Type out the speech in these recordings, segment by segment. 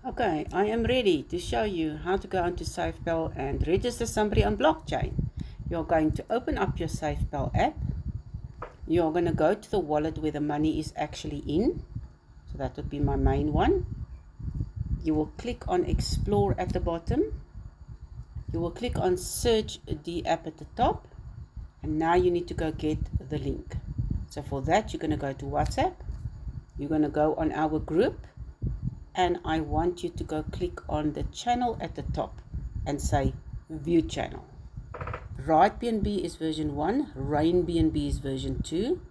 Okay, I am ready to show you how to go onto SafePal and register somebody on blockchain. You're going to open up your SafePal app. You're going to go to the wallet where the money is actually in. So that would be my main one. You will click on Explore at the bottom. You will click on Search the app at the top. And now you need to go get the link. So for that, you're going to go to WhatsApp. You're going to go on our group. And I want you to go click on the channel at the top and say view channel. Right BNB is version 1, Rain BNB is version 2.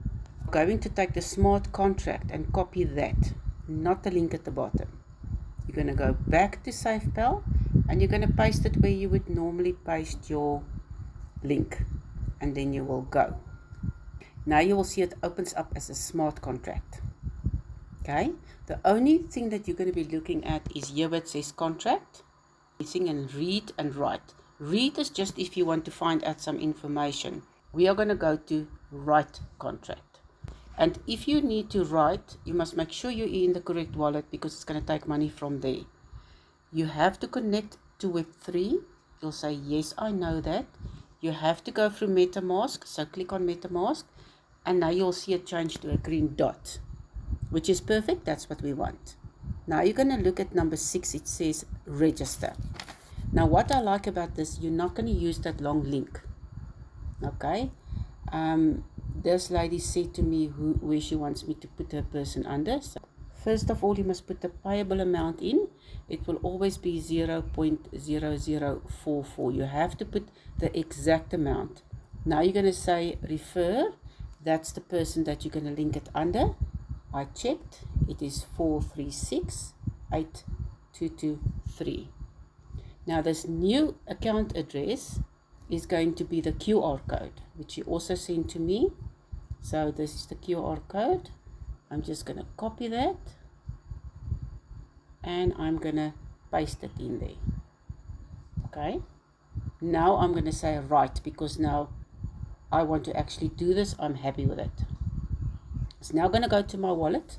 I'm going to take the smart contract and copy that, not the link at the bottom. You're going to go back to SafePal and you're going to paste it where you would normally paste your link, and then you will go. Now you will see it opens up as a smart contract. Okay, the only thing that you're going to be looking at is here where it says contract, and read and write. Read is just if you want to find out some information. We are going to go to write contract. And if you need to write, you must make sure you're in the correct wallet because it's going to take money from there. You have to connect to Web3. You'll say, yes, I know that. You have to go through MetaMask. So click on MetaMask. And now you'll see it change to a green dot, which is perfect. That's what we want. Now you're going to look at number 6. It says register. Now what I like about this, you're not going to use that long link. Okay. This lady said to me where she wants me to put her person under. So first of all, you must put the payable amount in. It will always be 0.0044. You have to put the exact amount. Now you're going to say refer. That's the person that you're going to link it under. I checked. It is 4368223. Now this new account address is going to be the QR code, which you also sent to me. So this is the QR code. I'm just going to copy that. And I'm going to paste it in there. Okay. Now I'm going to say write because now I want to actually do this. I'm happy with it. It's now going to go to my wallet.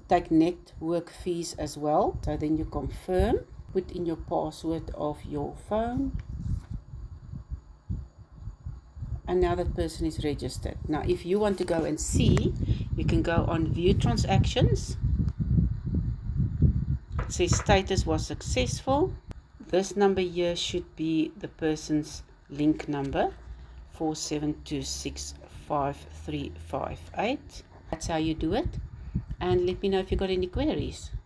Take network fees as well. So then you confirm. Put in your password of your phone. And now that person is registered. Now if you want to go and see, you can go on view transactions. It says status was successful. This number here should be the person's link number, 47265358. That's how you do it. And let me know if you got any queries.